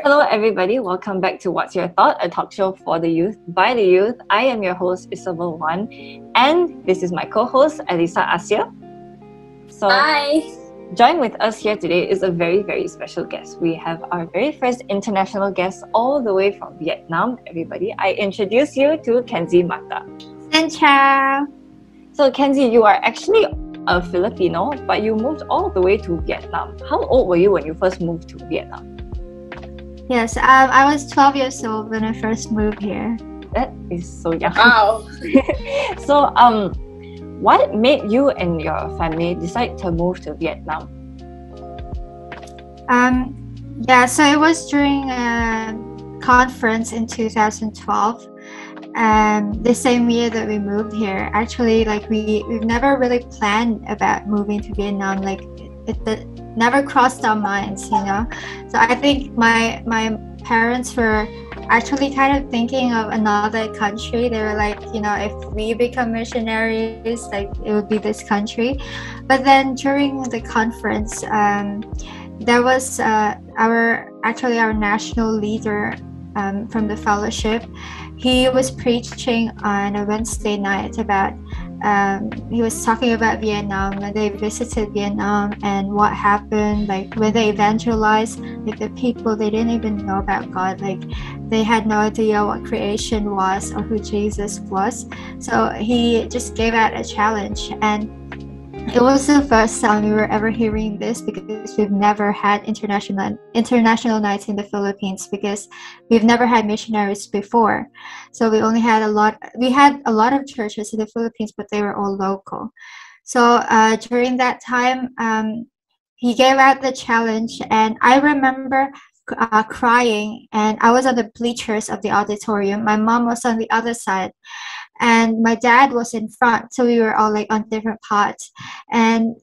Hello everybody, welcome back to What's Your Thought, a talk show for the youth, by the youth. I am your host, Isabelle Wan, and this is my co-host, Elysa Asir. So, hi! Join with us here today is a very, very special guest. We have our very first international guest all the way from Vietnam. Everybody, I introduce you to Kenzi Mata. Xin chào! So Kenzi, you are actually a Filipino, but you moved all the way to Vietnam. How old were you when you first moved to Vietnam? Yes, I was 12 years old when I first moved here. That is so young. Wow! So, what made you and your family decide to move to Vietnam? So it was during a conference in 2012. The same year that we moved here. Actually, we've never really planned about moving to Vietnam. It never crossed our minds, you know. So I think my parents were actually kind of thinking of another country. They were like, you know, if we become missionaries, like it would be this country. But then during the conference, there was our national leader from the fellowship. He was preaching on a Wednesday night about he was talking about Vietnam, when they visited Vietnam and what happened, like when they evangelized, like the people, they didn't even know about God, like they had no idea what creation was or who Jesus was. So he just gave out a challenge, and it was the first time we were ever hearing this, because we've never had international nights in the Philippines, because we've never had missionaries before. So we had a lot of churches in the Philippines, but they were all local. So during that time, he gave out the challenge, and I remember crying, and I was on the bleachers of the auditorium. My mom was on the other side, and my dad was in front, so we were all like on different pods. And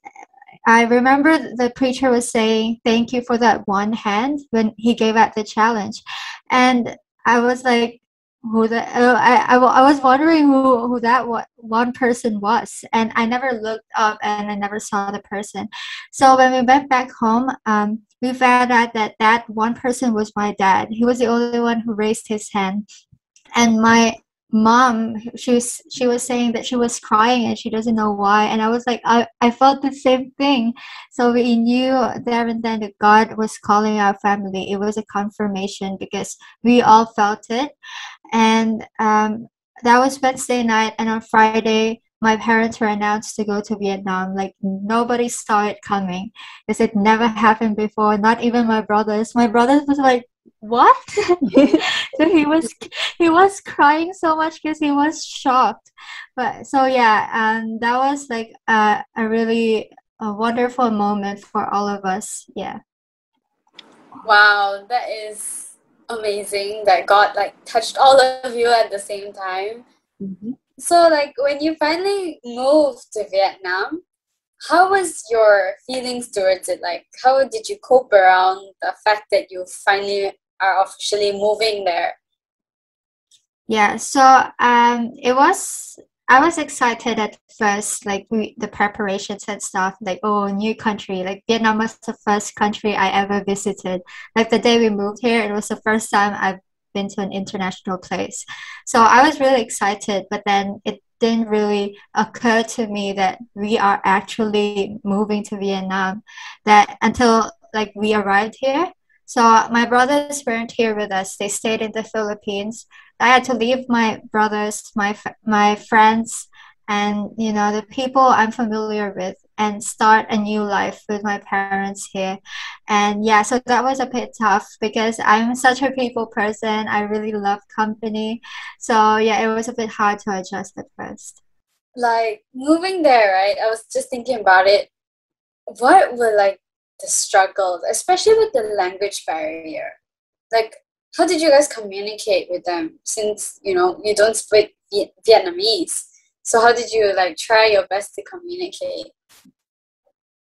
I remember the preacher was saying thank you for that one hand when he gave out the challenge, and I was like, I was wondering who that one person was, and I never looked up and I never saw the person. So when we went back home, we found out that one person was my dad. He was the only one who raised his hand. And my mom, she was saying that she was crying and she doesn't know why, and I was like, I felt the same thing. So we knew there and then that God was calling our family. It was a confirmation because we all felt it. And that was Wednesday night, and on Friday my parents were announced to go to Vietnam. Like nobody saw it coming, because it never happened before, not even my brothers. My brothers was like, what? So he was crying so much because he was shocked. But so yeah, that was like a really wonderful moment for all of us. Yeah. Wow, that is amazing that God like touched all of you at the same time. Mm-hmm. So like when you finally moved to Vietnam, how was your feelings towards it? Like how did you cope around the fact that you finally are officially moving there? Yeah, so I was excited at first, like the preparations and stuff, like, oh, new country. Like Vietnam was the first country I ever visited. Like the day we moved here, it was the first time I've been to an international place. So I was really excited, but then it didn't really occur to me that we are actually moving to Vietnam, that until like we arrived here. So my brothers weren't here with us. They stayed in the Philippines. I had to leave my brothers, my friends, and you know the people I'm familiar with, and start a new life with my parents here. And yeah, so that was a bit tough because I'm such a people person. I really love company. So yeah, it was a bit hard to adjust at first. Like moving there, right? I was just thinking about it. What were like the struggles, especially with the language barrier? Like how did you guys communicate with them, since you know you don't speak Vietnamese? So how did you like try your best to communicate?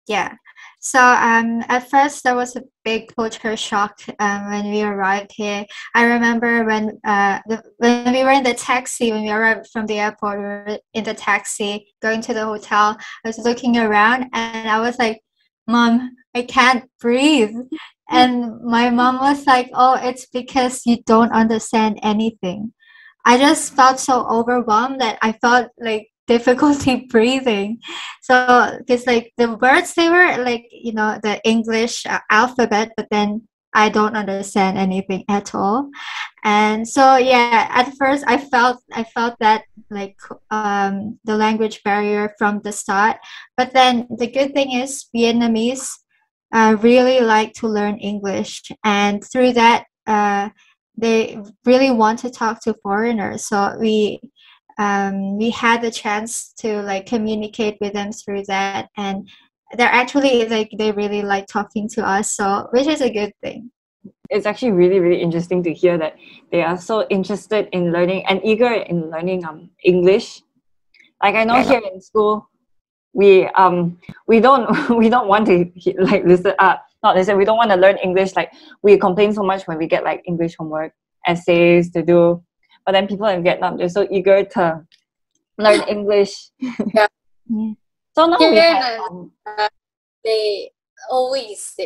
Yeah. So at first there was a big culture shock when we arrived here. I remember when we were in the taxi, when we arrived from the airport, we were in the taxi going to the hotel. I was looking around and I was like, Mom, I can't breathe. And my mom was like, "Oh, it's because you don't understand anything." I just felt so overwhelmed that I felt like difficulty breathing. So, because like the words, they were like, the English alphabet, but then I don't understand anything at all. And so, yeah, at first I felt that like the language barrier from the start. But then the good thing is Vietnamese really like to learn English, and through that, they really want to talk to foreigners. So we had the chance to like communicate with them through that, and they're actually like they really like talking to us. So which is a good thing. It's actually really, really interesting to hear that they are so interested in learning and eager in learning English. Like I know here in school, we don't we don't want to like listen not listen, we don't want to learn English. Like we complain so much when we get like English homework essays to do, but then people in Vietnam, they're so eager to learn English. Yeah. So now we have, they always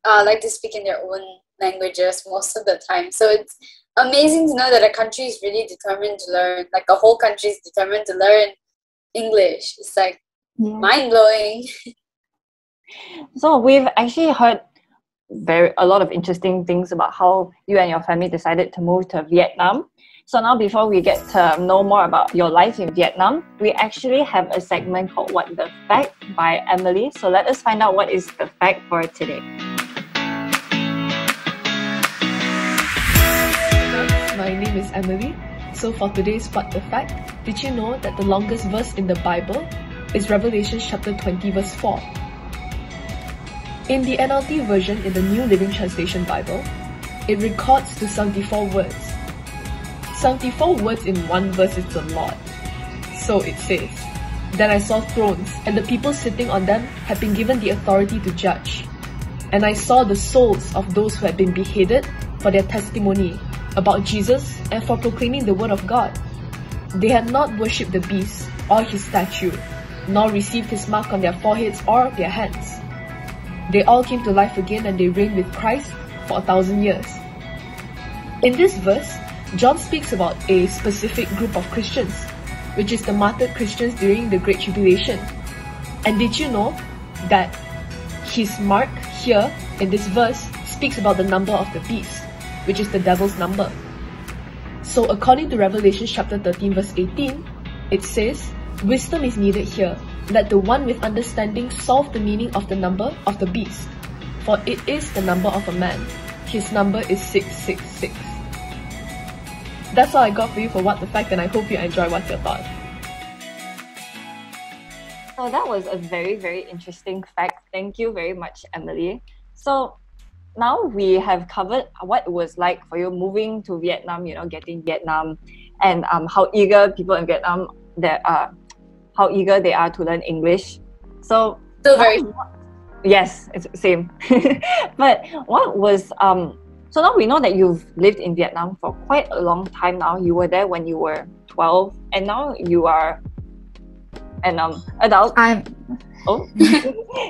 like to speak in their own languages most of the time. So it's amazing to know that a country is really determined to learn, like a whole country is determined to learn English. It's like mind-blowing. So we've actually heard a lot of interesting things about how you and your family decided to move to Vietnam. So now before we get to know more about your life in Vietnam, we actually have a segment called What the Fact by Emily. So let us find out what is the fact for today. My name is Emily. So for today's What the Fact, did you know that the longest verse in the Bible is Revelation chapter 20 verse 4? In the NLT version in the New Living Translation Bible, it records to 74 words. 74 words in one verse is a lot. So it says, "Then I saw thrones, and the people sitting on them had been given the authority to judge. And I saw the souls of those who had been beheaded for their testimony about Jesus and for proclaiming the word of God. They had not worshipped the beast or his statue, nor received his mark on their foreheads or their hands. They all came to life again, and they reigned with Christ for 1,000 years." In this verse, John speaks about a specific group of Christians, which is the martyred Christians during the Great Tribulation. And did you know that his mark here in this verse speaks about the number of the beast, which is the devil's number? So according to Revelation chapter 13 verse 18, it says, "Wisdom is needed here. Let the one with understanding solve the meaning of the number of the beast, for it is the number of a man. His number is 666. That's all I got for you for What the Fact, and I hope you enjoy What's Your Thought. So that was a very, very interesting fact. Thank you very much, Emily. So now we have covered what it was like for you moving to Vietnam, getting Vietnam, and how eager people in Vietnam how eager they are to learn English. So Still very yes, it's same. But what was so now we know that you've lived in Vietnam for quite a long time now. You were there when you were 12, and now you are an adult.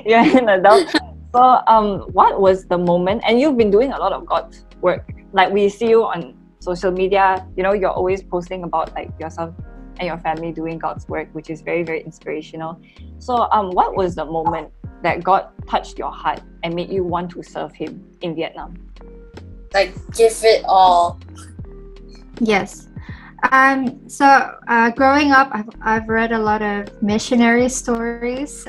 You're an adult. So what was the moment? And you've been doing a lot of God's work. Like we see you on social media, you're always posting about like yourself and your family doing God's work, which is very, very inspirational. So what was the moment that God touched your heart and made you want to serve Him in Vietnam? like give it all. Yes. So growing up, I've read a lot of missionary stories.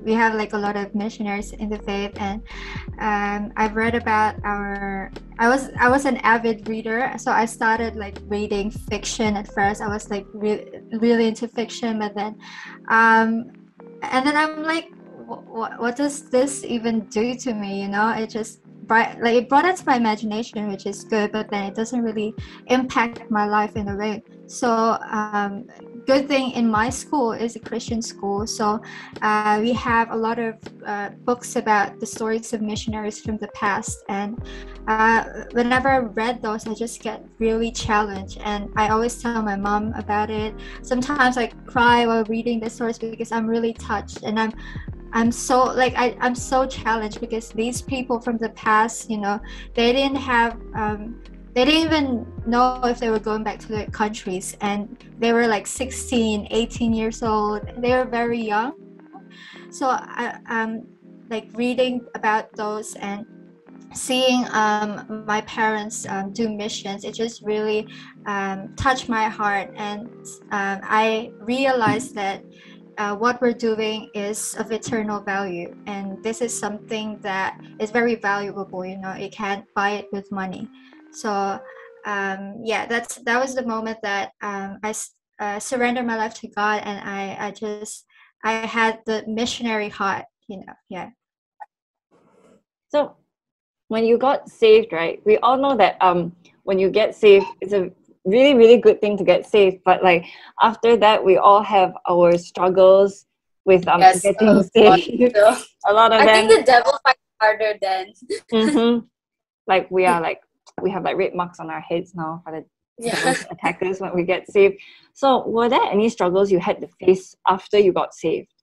We have like a lot of missionaries in the faith, and I've read about I was an avid reader, so I started like reading fiction at first. I was like really into fiction, but then and then I'm like, what does this even do to me? It just it brought it to my imagination, which is good, but then it doesn't really impact my life in a way. So good thing in my school is a Christian school, so we have a lot of books about the stories of missionaries from the past, and whenever I read those, I just get really challenged, and I always tell my mom about it. Sometimes I cry while reading the stories because I'm really touched, and I'm so like I'm so challenged because these people from the past, you know, they didn't have they didn't even know if they were going back to their countries, and they were like 16, 18 years old. They were very young. So I'm like reading about those and seeing my parents do missions. It just really touched my heart, and I realized that what we're doing is of eternal value, and this is something that is very valuable. You know, you can't buy it with money. So yeah, that was the moment that I surrendered my life to God, and I had the missionary heart. You know, yeah. So when you got saved, right? We all know that when you get saved, it's a really, really good thing to get saved. But like after that, we all have our struggles with Yes, getting saved. A lot of I them. think the devil fights harder then. Mm-hmm. Like we have like red marks on our heads now for the devil's attackers when we get saved. So were there any struggles you had to face after you got saved?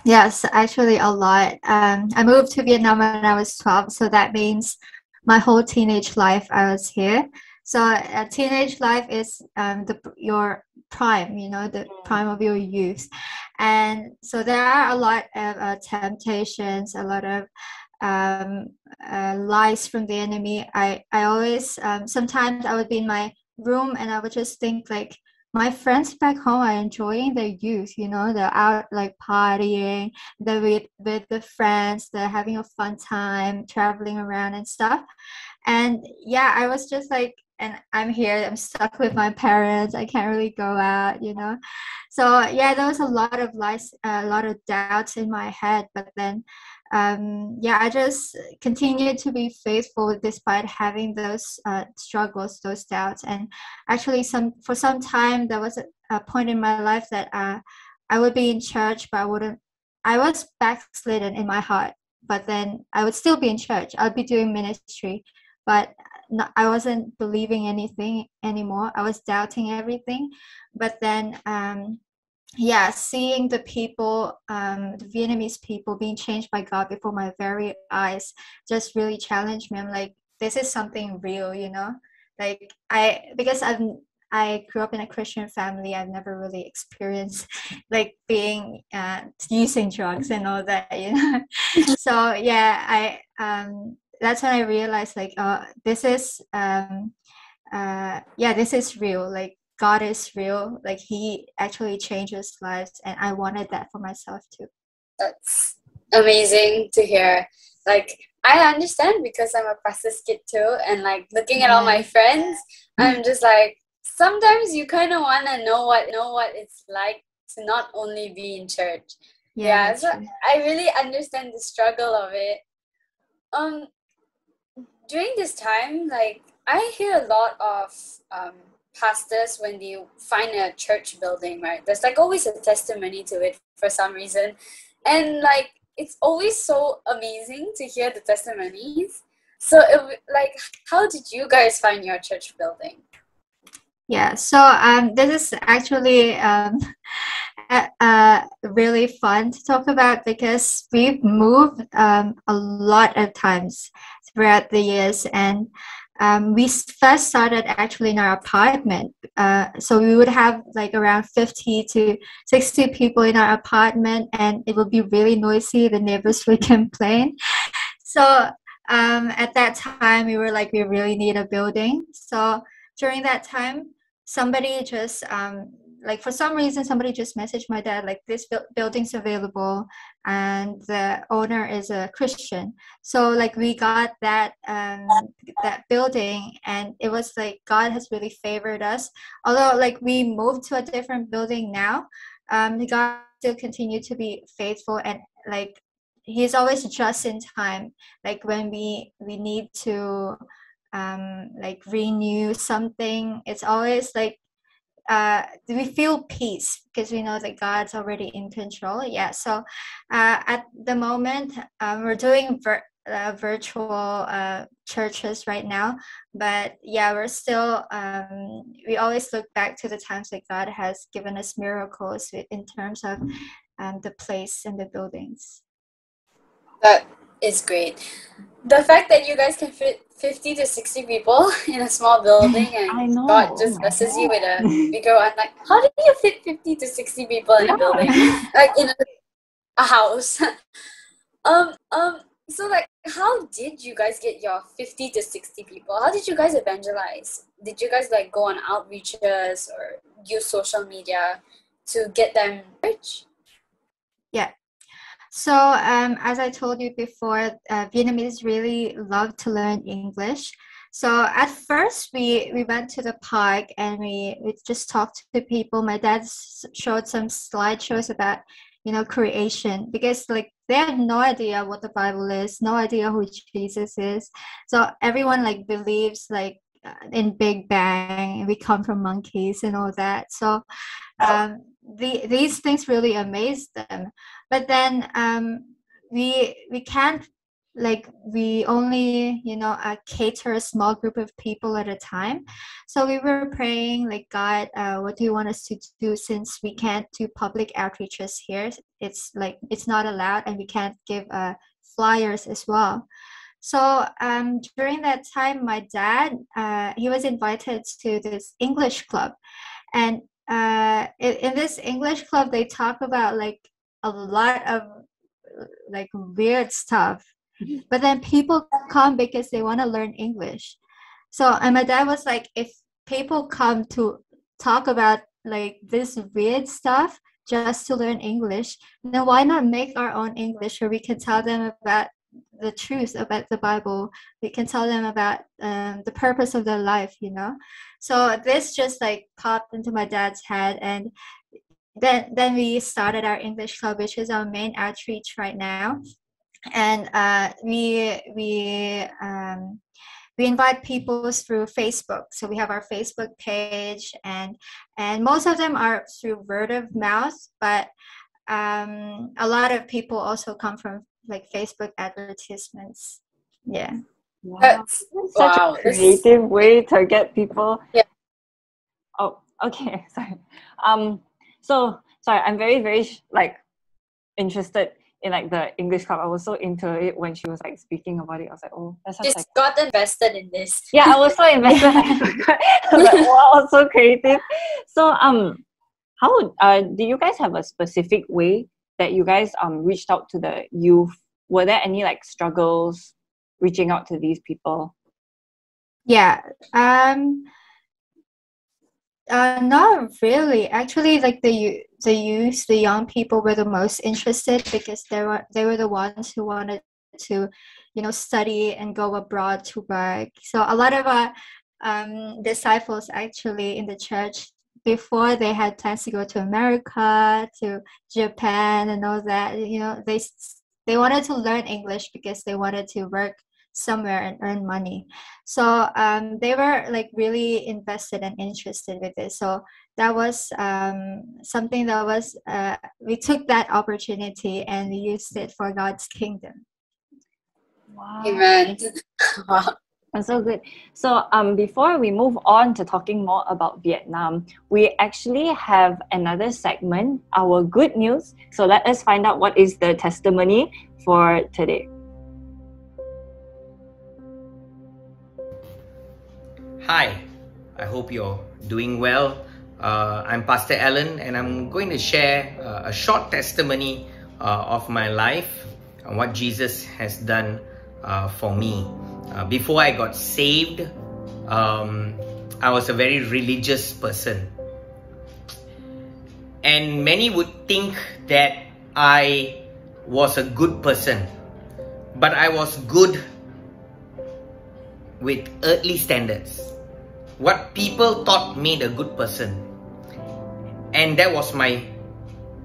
Yes, actually a lot. I moved to Vietnam when I was 12, so that means my whole teenage life I was here. So teenage life is your prime, you know, the prime of your youth. And so there are a lot of temptations, a lot of lies from the enemy. I always, sometimes I would be in my room and I would just think like, my friends back home are enjoying their youth, you know, they're out like partying, they're with the friends, they're having a fun time, traveling around and stuff. And yeah, I was just like, and I'm here, I'm stuck with my parents, I can't really go out, you know. So yeah, there was a lot of lies, a lot of doubts in my head, but then yeah, I just continued to be faithful despite having those struggles, those doubts. And actually for some time there was a point in my life that I would be in church, but I was backslidden in my heart, but then I would still be in church, I'd be doing ministry, but I wasn't believing anything anymore, I was doubting everything. But then yeah, seeing the people, the Vietnamese people being changed by God before my very eyes just really challenged me. I'm like, this is something real, you know? Like because I grew up in a Christian family, I've never really experienced like being using drugs and all that, you know? So yeah, that's when I realized like, this is yeah, this is real. Like God is real. Like He actually changes lives, and I wanted that for myself too. That's amazing to hear. Like I understand because I'm a pastor's kid too, and like looking at all my friends, I'm just like, sometimes you kind of want to know what it's like to not only be in church. Yeah, so I really understand the struggle of it. During this time, like I hear a lot of pastors when they find a church building, right? There's like always a testimony to it for some reason, and like it's always so amazing to hear the testimonies. So like, how did you guys find your church building? Yeah, so this is actually really fun to talk about because we've moved a lot of times throughout the years, and we first started actually in our apartment. So we would have like around 50 to 60 people in our apartment, and it would be really noisy. The neighbors would complain. So at that time, we were like, we really need a building. So during that time, somebody just like for some reason somebody just messaged my dad like, this building's available and the owner is a Christian. So like we got that that building, and it was like God has really favored us. Although like we moved to a different building now, God still continued to be faithful, and like He's always just in time. Like when we need to like renew something, it's always like we feel peace because we know that God's already in control. Yeah, so at the moment we're doing virtual churches right now, but yeah, we're still we always look back to the times that God has given us miracles in terms of the place and the buildings. That is great. The fact that you guys can fit 50 to 60 people in a small building I and know. God just blesses you with a bigger one. Like, how do you fit 50 to 60 people in a building? Like in a house. So like, how did you guys get your 50 to 60 people? How did you guys evangelize? Did you guys like go on outreaches or use social media to get them rich? Yeah. So as I told you before, Vietnamese really love to learn English. So at first we went to the park and we just talked to people. My dad showed some slideshows about, you know, creation, because like they have no idea what the Bible is, no idea who Jesus is. So everyone like believes like in Big Bang, we come from monkeys and all that. So these things really amazed them. But then we can't, like, we only, you know, cater a small group of people at a time. So we were praying like, God, what do you want us to do, since we can't do public outreaches here? It's like, it's not allowed, and we can't give flyers as well. So during that time, my dad, he was invited to this English club, and in this English club, they talk about like a lot of like weird stuff, but then people come because they want to learn English. So, and my dad was like, if people come to talk about like this weird stuff just to learn English, then why not make our own English where we can tell them about the truth about the Bible? We can tell them about the purpose of their life, you know? So this just like popped into my dad's head, and then we started our English club, which is our main outreach right now. And we invite people through Facebook. So we have our Facebook page, and most of them are through word of mouth, but a lot of people also come from like Facebook advertisements. Yeah. Wow. That's Such a creative way to get people. Yeah. Oh, okay. Sorry. So sorry, I'm very, very like interested in like the English club. I was so into it when she was like speaking about it. I was like, oh, that's just like, got invested in this. yeah, I was so invested. I was like, wow, so creative. So how do you guys have a specific way that you guys reached out to the youth? Were there any like struggles reaching out to these people? Yeah. Not really. Actually, like the youth, the young people were the most interested, because they were the ones who wanted to, you know, study and go abroad to work. So a lot of our disciples actually in the church, before they had plans to go to America, to Japan and all that, you know, they wanted to learn English because they wanted to work somewhere and earn money. So they were like really invested and interested with this. So that was something that was we took that opportunity and we used it for God's kingdom. Wow. Amen. Wow. That's so good. So before we move on to talking more about Vietnam, we actually have another segment, our good news. So let us find out what is the testimony for today. Hi, I hope you're doing well. I'm Pastor Allan, and I'm going to share a short testimony of my life and what Jesus has done for me. Before I got saved, I was a very religious person. And many would think that I was a good person, but I was good with earthly standards. What people thought made a good person. And that was my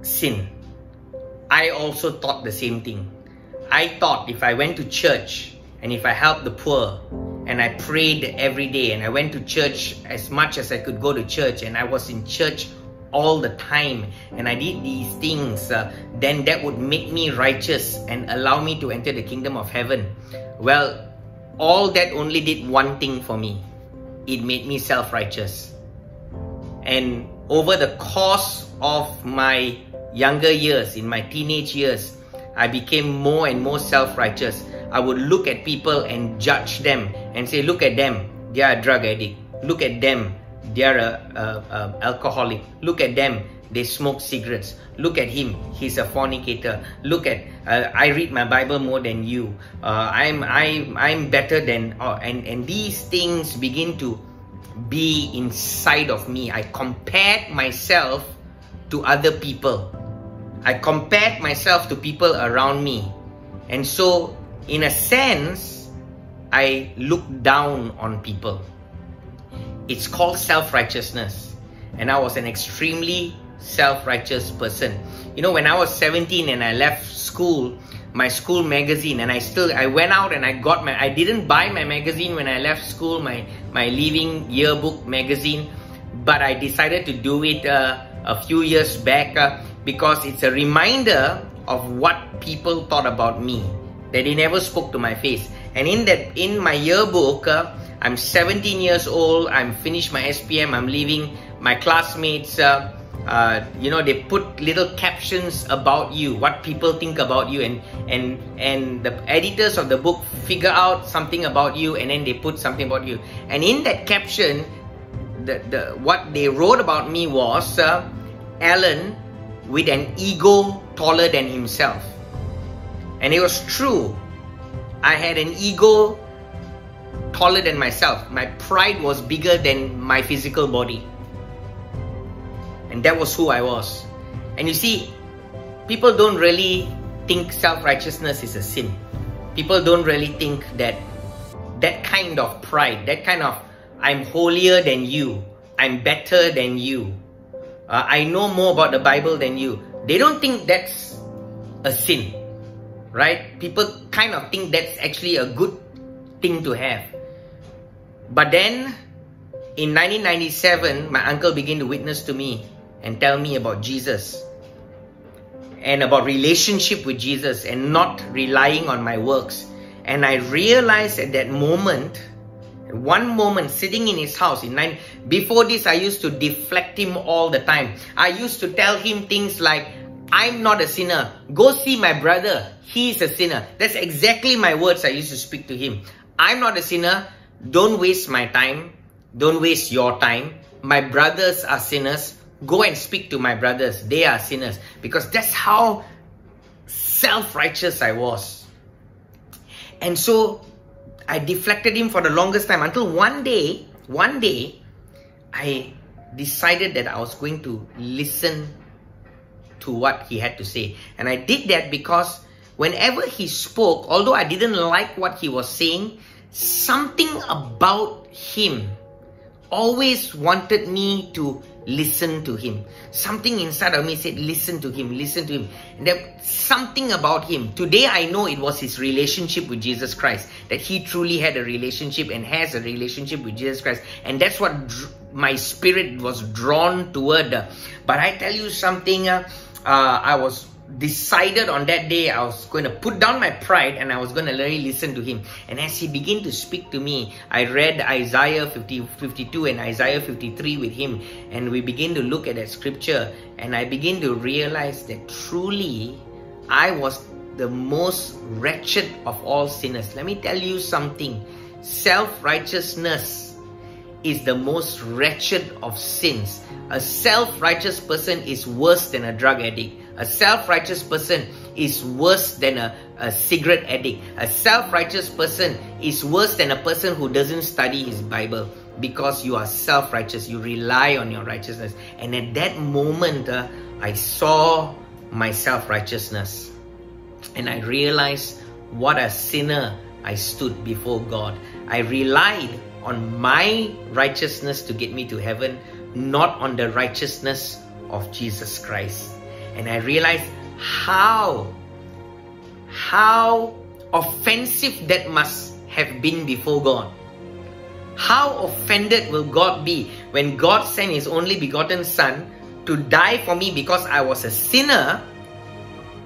sin. I also thought the same thing. I thought if I went to church and if I helped the poor and I prayed every day and I went to church as much as I could go to church and I was in church all the time and I did these things, then that would make me righteous and allow me to enter the kingdom of heaven. Well, all that only did one thing for me. It made me self-righteous. And over the course of my younger years, in my teenage years, I became more and more self-righteous. I would look at people and judge them and say, look at them, they are a drug addict. Look at them, they are a alcoholic. Look at them, they smoke cigarettes. Look at him, he's a fornicator. Look at, I read my Bible more than you. I'm better than, and these things begin to be inside of me. I compared myself to other people. I compared myself to people around me. And so, in a sense, I looked down on people. It's called self-righteousness. And I was an extremely self-righteous person. You know, when I was 17 and I left school, my school magazine, and I went out and I didn't buy my magazine when I left school, my Living Yearbook magazine, but I decided to do it a few years back because it's a reminder of what people thought about me, that they never spoke to my face. And in my yearbook, I'm 17 years old, I'm finished my SPM, I'm leaving. My classmates, you know, they put little captions about you, what people think about you, and the editors of the book figure out something about you, and then they put something about you. And in that caption, what they wrote about me was Allan with an ego taller than himself. And it was true. I had an ego taller than myself. My pride was bigger than my physical body. And that was who I was. And you see, people don't really think self-righteousness is a sin. People don't really think that that kind of pride, that kind of I'm holier than you, I'm better than you, I know more about the Bible than you. They don't think that's a sin, right? People kind of think that's actually a good thing to have. But then, in 1997, my uncle began to witness to me and tell me about Jesus and about relationship with Jesus and not relying on my works. And I realized at that moment, one moment sitting in his house, before this I used to deflect him all the time. I used to tell him things like, I'm not a sinner. Go see my brother. He's a sinner. That's exactly my words I used to speak to him. I'm not a sinner. Don't waste my time. Don't waste your time. My brothers are sinners. Go and speak to my brothers. They are sinners. Because that's how self-righteous I was. And so I deflected him for the longest time until one day, I decided that I was going to listen to what he had to say. And I did that because whenever he spoke, although I didn't like what he was saying, something about him always wanted me to listen to him. Something inside of me said, listen to him, listen to him. And there something about him. Today I know it was his relationship with Jesus Christ. That he truly had a relationship and has a relationship with Jesus Christ. And that's what my spirit was drawn toward. But I tell you something, I was decided on that day I was going to put down my pride and I was going to really listen to him. And as he began to speak to me, I read Isaiah 52 and Isaiah 53 with him, and we begin to look at that scripture, and I begin to realize that truly I was the most wretched of all sinners. Let me tell you something. Self-righteousness is the most wretched of sins. A self-righteous person is worse than a drug addict. A self-righteous person is worse than a cigarette addict. A self-righteous person is worse than a person who doesn't study his Bible, because you are self-righteous. You rely on your righteousness. And at that moment, I saw my self-righteousness. And I realized what a sinner I stood before God. I relied on my righteousness to get me to heaven, not on the righteousness of Jesus Christ. And I realized how offensive that must have been before God. How offended will God be when God sent His only begotten Son to die for me because I was a sinner,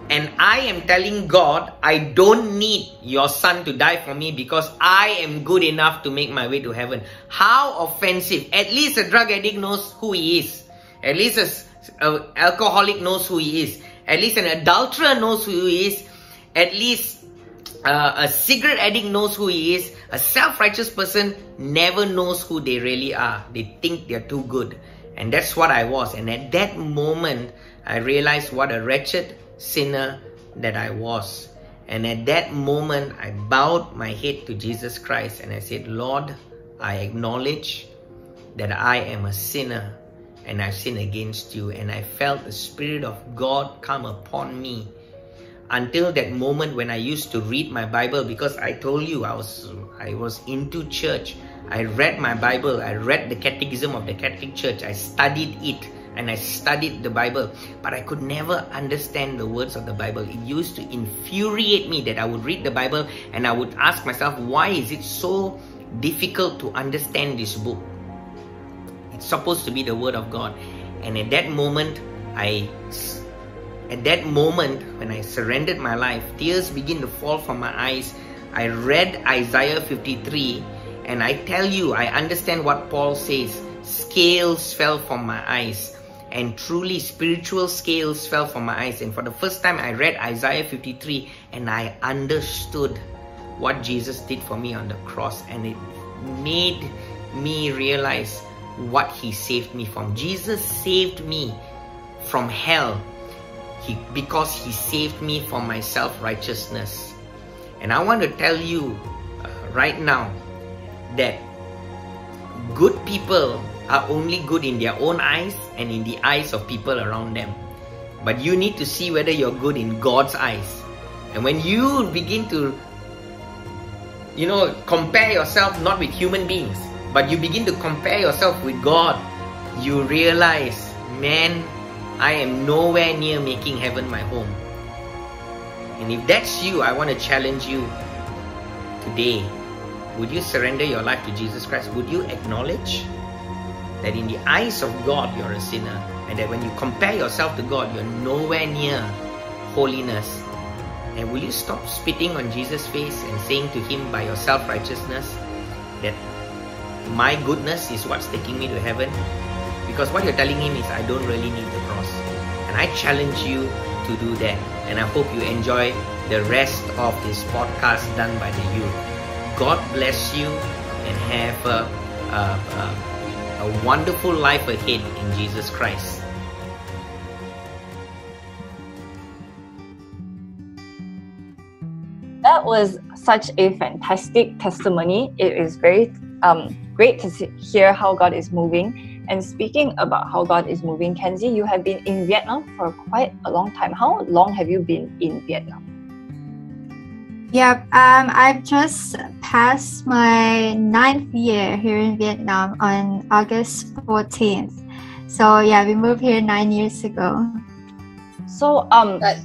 and I am telling God, I don't need your Son to die for me because I am good enough to make my way to heaven. How offensive. At least a drug addict knows who he is. At least an alcoholic knows who he is. At least an adulterer knows who he is. At least a cigarette addict knows who he is. A self-righteous person never knows who they really are. They think they're too good. And that's what I was. And at that moment, I realized what a wretched sinner that I was. And at that moment, I bowed my head to Jesus Christ and I said, Lord, I acknowledge that I am a sinner and I've sinned against you. And I felt the Spirit of God come upon me. Until that moment when I used to read my Bible, because I told you I was into church. I read my Bible. I read the Catechism of the Catholic Church. I studied it and I studied the Bible. But I could never understand the words of the Bible. It used to infuriate me that I would read the Bible and I would ask myself, why is it so difficult to understand this book? It's supposed to be the Word of God. And at that moment, when I surrendered my life, tears began to fall from my eyes. I read Isaiah 53 and I tell you, I understand what Paul says. Scales fell from my eyes, and truly spiritual scales fell from my eyes. And for the first time, I read Isaiah 53 and I understood what Jesus did for me on the cross, and it made me realize what He saved me from. Jesus saved me from hell because He saved me from my self-righteousness. And I want to tell you right now that good people are only good in their own eyes and in the eyes of people around them. But you need to see whether you're good in God's eyes. And when you begin to, compare yourself not with human beings, but you begin to compare yourself with God, you realize, man, I am nowhere near making heaven my home. And if that's you, I want to challenge you today. Would you surrender your life to Jesus Christ? Would you acknowledge that in the eyes of God, you're a sinner, and that when you compare yourself to God, you're nowhere near holiness? And will you stop spitting on Jesus' face and saying to Him by your self-righteousness that my goodness is what's taking me to heaven? Because what you're telling Him is, I don't really need the cross. And I challenge you to do that. And I hope you enjoy the rest of this podcast done by the youth. God bless you and have a wonderful life ahead in Jesus Christ. That was such a fantastic testimony. It is very great to hear how God is moving. And speaking about how God is moving, Kenzi, you have been in Vietnam for quite a long time. How long have you been in Vietnam? Yeah, I've just passed my 9th year here in Vietnam on August 14th. So yeah, we moved here 9 years ago. So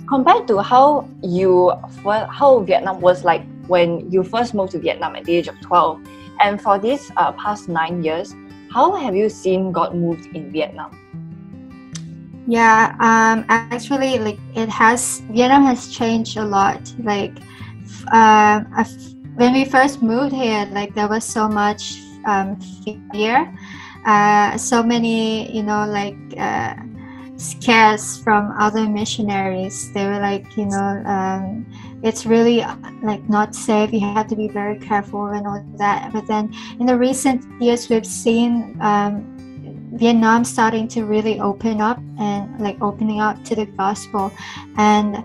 compared to how Vietnam was like when you first moved to Vietnam at the age of 12, and for these past 9 years, how have you seen God moved in Vietnam? Yeah, actually, Vietnam has changed a lot. When we first moved here, there was so much fear, so many, scares from other missionaries. They were it's really not safe. You have to be very careful and all that. But then in the recent years, we've seen Vietnam starting to really open up and opening up to the gospel. And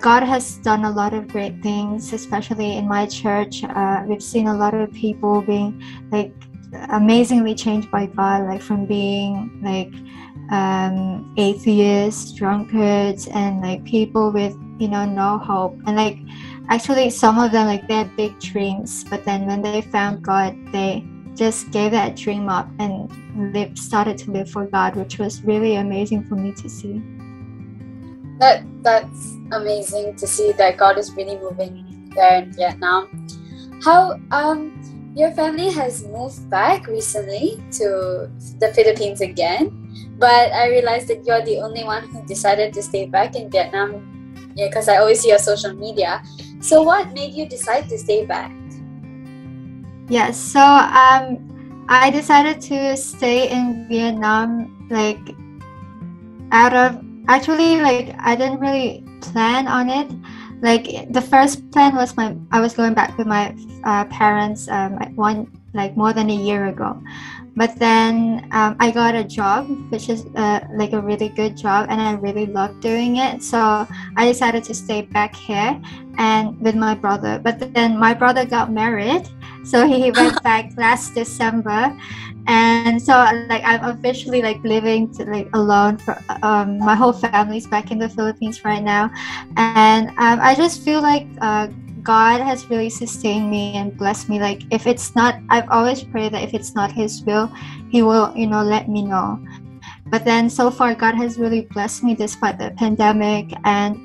God has done a lot of great things, especially in my church. We've seen a lot of people being amazingly changed by God, from being atheists, drunkards, and people with no hope. And actually some of them they had big dreams, but then when they found God, they just gave that dream up and started to live for God, which was really amazing for me to see. That's amazing to see that God is really moving there in Vietnam. How your family has moved back recently to the Philippines again, but I realized that you're the only one who decided to stay back in Vietnam. Yeah, because I always see your social media. So what made you decide to stay back? Yeah, so I decided to stay in Vietnam, like like I didn't really plan on it. Like the first plan was I was going back with my parents like more than a year ago, but then I got a job, which is like a really good job, and I really loved doing it. So I decided to stay back here and with my brother. But then my brother got married, so he went back last December, and so like I'm officially like living alone. For my whole family's back in the Philippines right now, and I just feel like God has really sustained me and blessed me. Like if it's not, I've always prayed that if it's not His will, He will, let me know. But then so far, God has really blessed me despite the pandemic, and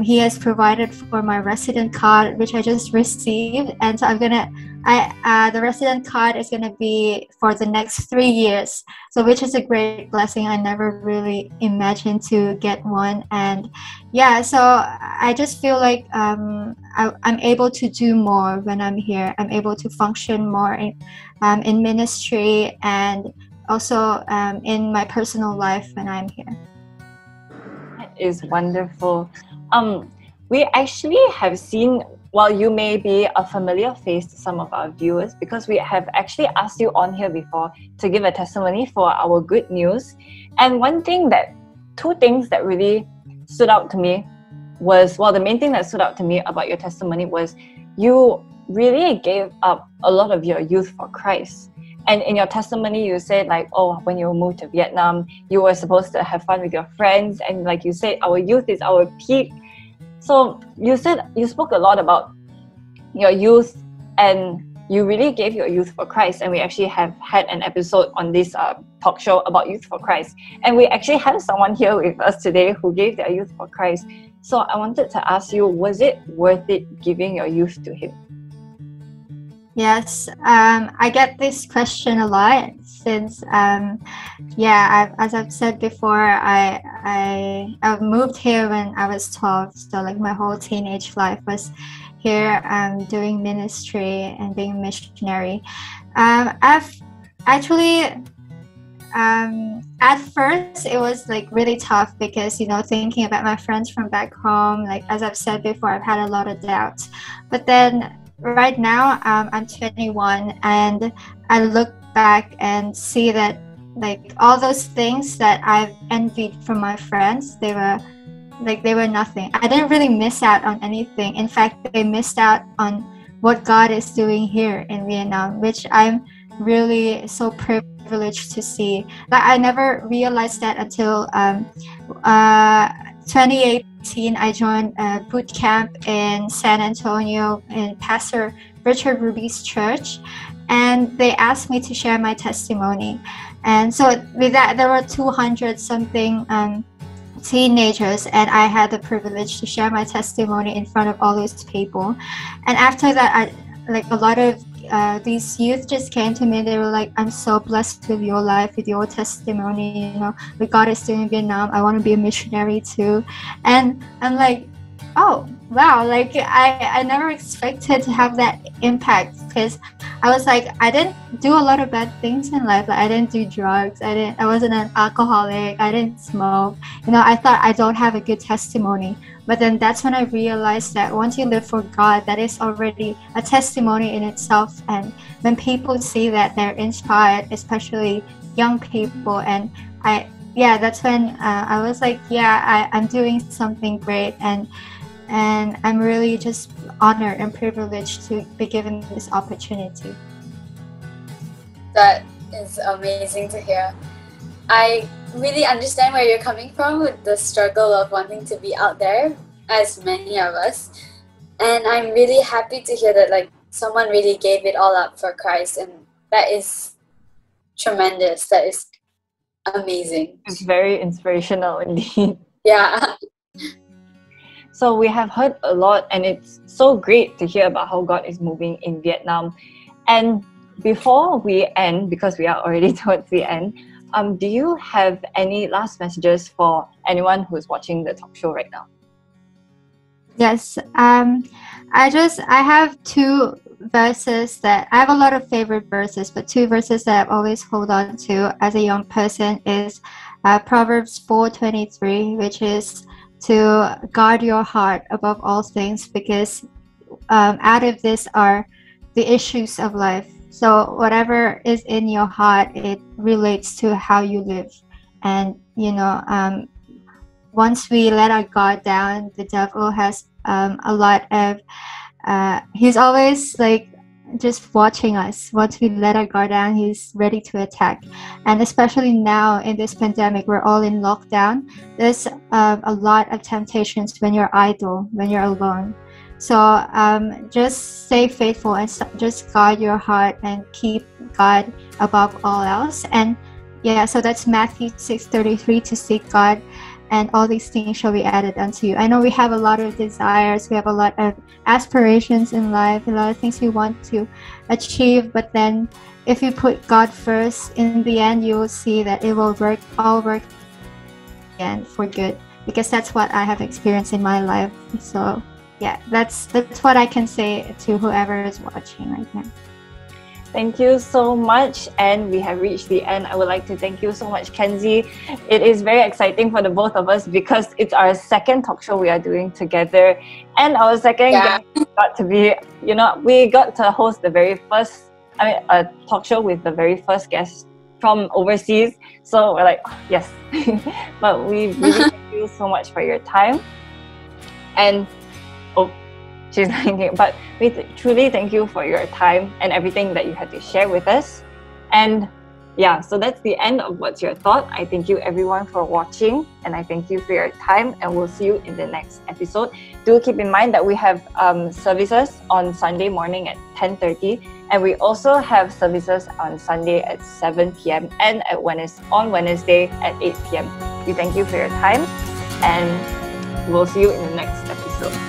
He has provided for my resident card, which I just received. And so the resident card is gonna be for the next 3 years. So which is a great blessing. I never really imagined to get one. And yeah, so I just feel like I'm able to do more when I'm here. I'm able to function more in ministry and also in my personal life when I'm here. That is wonderful. We actually have seen, well, you may be a familiar face to some of our viewers because we have actually asked you on here before to give a testimony for our good news. And two things that really stood out to me was, well, the main thing that stood out to me about your testimony was you really gave up a lot of your youth for Christ. And in your testimony, you said like, oh, when you moved to Vietnam, you were supposed to have fun with your friends. And like you said, our youth is our peak. So you spoke a lot about your youth and you really gave your youth for Christ. And we actually have had an episode on this talk show about youth for Christ. And we actually have someone here with us today who gave their youth for Christ. So I wanted to ask you, was it worth it giving your youth to Him? Yes, I get this question a lot since, as I've said before, I moved here when I was 12, so like my whole teenage life was here doing ministry and being a missionary. I've actually, at first it was like really tough because, thinking about my friends from back home, like as I've said before, I've had a lot of doubts. But then right now I'm 21 and I look back and see that like all those things that I've envied from my friends, they were nothing. I didn't really miss out on anything. In fact, they missed out on what God is doing here in Vietnam, which I'm really so privileged to see. But I never realized that until 2018, I joined a boot camp in San Antonio in Pastor Richard Ruby's church, and they asked me to share my testimony. And so with that, there were 200 something teenagers, and I had the privilege to share my testimony in front of all those people. And after that, a lot of these youth just came to me. They were like, I'm so blessed with your life, with your testimony, what God is doing in Vietnam. I want to be a missionary too. And I'm like, oh wow, like I never expected to have that impact, because I was like, I didn't do a lot of bad things in life. Like I didn't do drugs, I wasn't an alcoholic, I didn't smoke. I thought I don't have a good testimony. But then that's when I realized that once you live for God, that is already a testimony in itself. And when people see that, they're inspired, especially young people. And that's when I was like, I'm doing something great. And I'm really just honored and privileged to be given this opportunity. That is amazing to hear. I really understand where you're coming from with the struggle of wanting to be out there, as many of us. And I'm really happy to hear that like someone really gave it all up for Christ, and that is tremendous. That is amazing. It's very inspirational indeed. Yeah. So we have heard a lot, and it's so great to hear about how God is moving in Vietnam. And before we end, because we are already towards the end, do you have any last messages for anyone who's watching the talk show right now? Yes, I have two verses that I have a lot of favorite verses, but two verses that I've always hold on to as a young person is Proverbs 4:23, which is to guard your heart above all things, because out of this are the issues of life. So whatever is in your heart, it relates to how you live. And once we let our guard down, the devil has a lot of he's always like just watching us. Once we let our guard down, he's ready to attack. And especially now in this pandemic, we're all in lockdown. There's a lot of temptations when you're idle, when you're alone. So just stay faithful and just guard your heart and keep God above all else. And yeah, so that's Matthew 6:33, to seek God, and all these things shall be added unto you. I know we have a lot of desires, we have a lot of aspirations in life, a lot of things we want to achieve, but then if you put God first, in the end you will see that it will all work and for good, because that's what I have experienced in my life. So yeah, that's what I can say to whoever is watching right now. Thank you so much, and we have reached the end. I would like to thank you so much, Kenzi. It is very exciting for the both of us because it's our second talk show we are doing together, and our second guest got to be, we got to host the very first, a talk show with the very first guest from overseas. So we're like, oh, yes. But we really thank you so much for your time. And she's thinking, but we truly thank you for your time and everything that you had to share with us. And yeah, so that's the end of What's Your Thought. I thank you everyone for watching, and I thank you for your time, and we'll see you in the next episode. Do keep in mind that we have services on Sunday morning at 10:30, and we also have services on Sunday at 7 p.m. and on Wednesday at 8 p.m. We thank you for your time, and we'll see you in the next episode.